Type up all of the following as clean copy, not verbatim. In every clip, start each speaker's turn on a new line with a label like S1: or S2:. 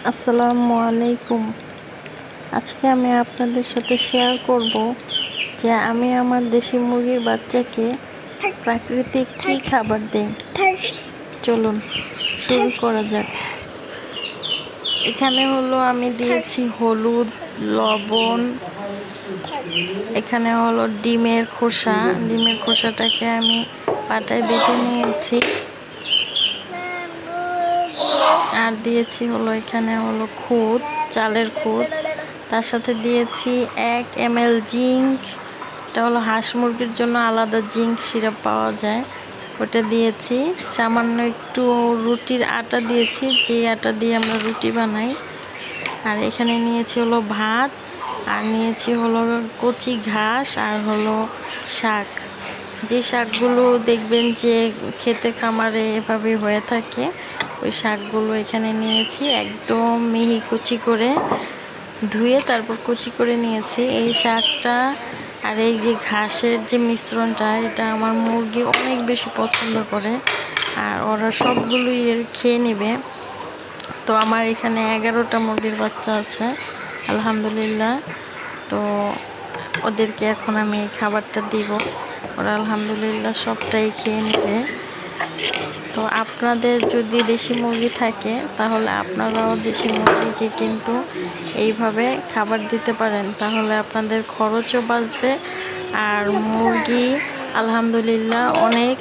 S1: আসসালামু আলাইকুম। আজকে আমি আপনাদের সাথে শেয়ার করব যে আমি আমার দেশি মুরগির বাচ্চাকে প্রাকৃতিক কী খাবার দেই। চলুন শুরু করা যাক। এখানে হলো আমি দিয়েছি হলুদ, লবণ, এখানে হলো ডিমের খোসাটাকে আমি পাটায় বেটে নিয়েছি, আর দিয়েছি হলো এখানে হলো খুদ, চালের খুদ, তার সাথে দিয়েছি 1 ml জিঙ্ক। এটা হলো হাঁস মুরগির জন্য আলাদা জিঙ্ক সিরাপ পাওয়া যায়, ওটা দিয়েছি। সামান্য একটু রুটির আটা দিয়েছি, যে আটা দিয়ে আমরা রুটি বানাই। আর এখানে নিয়েছি হলো ভাত, আর নিয়েছি হলো কচি ঘাস, আর হলো শাক। যে শাকগুলো দেখবেন যে খেতে খামারে এভাবে হয়ে থাকে, ওই শাকগুলো এখানে নিয়েছি, একদম মিহি কুচি করে ধুয়ে তারপর কুচি করে নিয়েছি। এই শাকটা আর এই যে ঘাসের যে মিশ্রণটা, এটা আমার মুরগি অনেক বেশি পছন্দ করে, আর ওরা সবগুলোই খেয়ে নেবে। তো আমার এখানে 11টা মুরগির বাচ্চা আছে আলহামদুলিল্লাহ। তো ওদেরকে এখন আমি এই খাবারটা দিব, ওরা আলহামদুলিল্লাহ সবটাই খেয়ে নেবে। তো আপনাদের যদি দেশি মুরগি থাকে তাহলে আপনারাও দেশি মুরগিকে কিন্তু এইভাবে খাবার দিতে পারেন, তাহলে আপনাদের খরচও বাঁচবে, আর মুরগি আলহামদুলিল্লাহ অনেক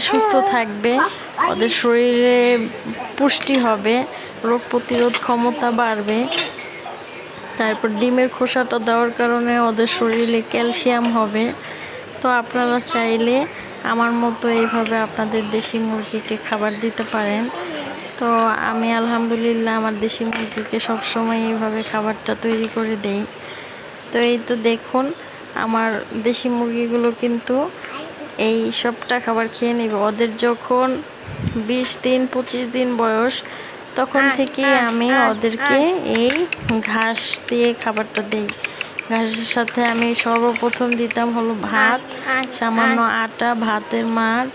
S1: সুস্থ থাকবে, ওদের শরীরে পুষ্টি হবে, রোগ প্রতিরোধ ক্ষমতা বাড়বে। তারপর ডিমের খোসাটা দেওয়ার কারণে ওদের শরীরে ক্যালসিয়াম হবে। তো আপনারা চাইলে আমার মতো এইভাবে আপনাদের দেশি মুরগিকে খাবার দিতে পারেন। তো আমি আলহামদুলিল্লাহ আমার দেশি মুরগিকে সবসময় এইভাবে খাবারটা তৈরি করে দেই। তো এই তো দেখুন, আমার দেশি মুরগিগুলো কিন্তু এই সবটা খাবার খেয়ে নেবে। ওদের যখন 20 দিন 25 দিন বয়স, তখন থেকেই আমি ওদেরকে এই ঘাস দিয়ে খাবারটা দিই। ঘাসের সাথে আমি সর্বপ্রথম দিতাম হলো ভাত, সামান্য আটা, ভাতের মাড়,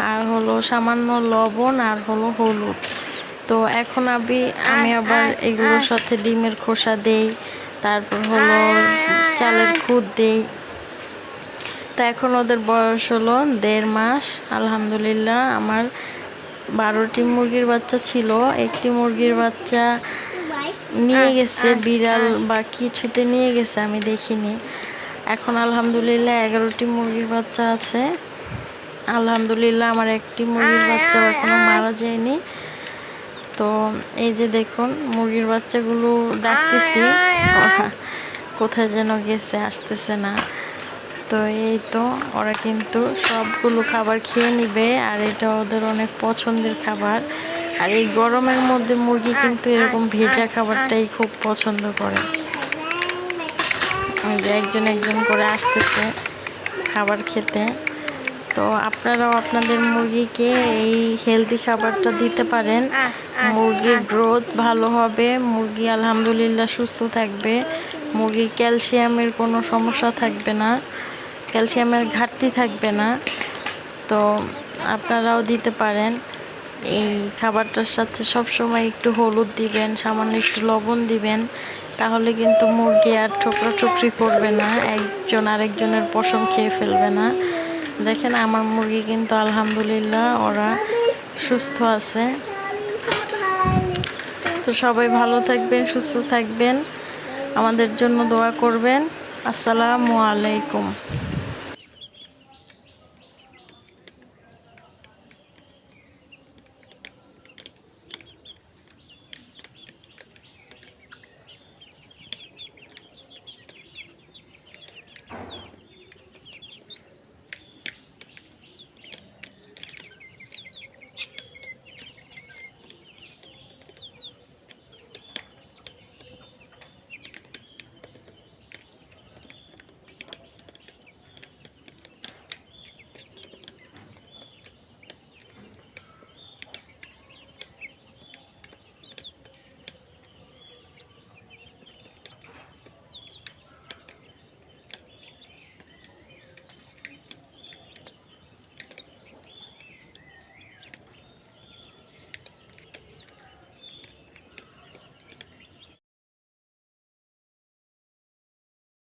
S1: আর হলো সামান্য লবণ, আর হলো হলুদ। তো এখন আমি আবার এগুলোর সাথে ডিমের খোসা দেই, তারপর হলো চালের খুদ দেই। তো এখন ওদের বয়স হলো 1.5 মাস। আলহামদুলিল্লাহ আমার 12টি মুরগির বাচ্চা ছিল, একটি মুরগির বাচ্চা নিয়ে গেছে বিড়াল বা কিছুতে নিয়ে গেছে, আমি দেখিনি। এখন আলহামদুলিল্লাহ 11টি মুরগির বাচ্চা আছে। আলহামদুলিল্লাহ আমার একটি মুরগির বাচ্চা এখনো মারা যায়নি। তো এই যে দেখুন মুরগির বাচ্চাগুলো ডাকতেছি, কোথায় যেন গেছে, আসতেছে না। তো এই তো ওরা কিন্তু সবগুলো খাবার খেয়ে নিবে, আর এটা ওদের অনেক পছন্দের খাবার। আর এই গরমের মধ্যে মুরগি কিন্তু এরকম ভেজা খাবারটাই খুব পছন্দ করে। একজন একজন করে আসতেছে খাবার খেতে। তো আপনারাও আপনাদের মুরগিকে এই হেলদি খাবারটা দিতে পারেন, মুরগির গ্রোথ ভালো হবে, মুরগি আলহামদুলিল্লাহ সুস্থ থাকবে, মুরগির ক্যালসিয়ামের কোনো সমস্যা থাকবে না, ক্যালসিয়ামের ঘাটতি থাকবে না। তো আপনারাও দিতে পারেন। এই খাবারটার সাথে সবসময় একটু হলুদ দিবেন, সামান্য একটু লবণ দিবেন, তাহলে কিন্তু মুরগি আর ঠোকরাঠুকরি করবে না, একজন আরেকজনের পশম খেয়ে ফেলবে না। দেখেন আমার মুরগি কিন্তু আলহামদুলিল্লাহ ওরা সুস্থ আছে। তো সবাই ভালো থাকবেন, সুস্থ থাকবেন, আমাদের জন্য দোয়া করবেন। আসসালামু আলাইকুম।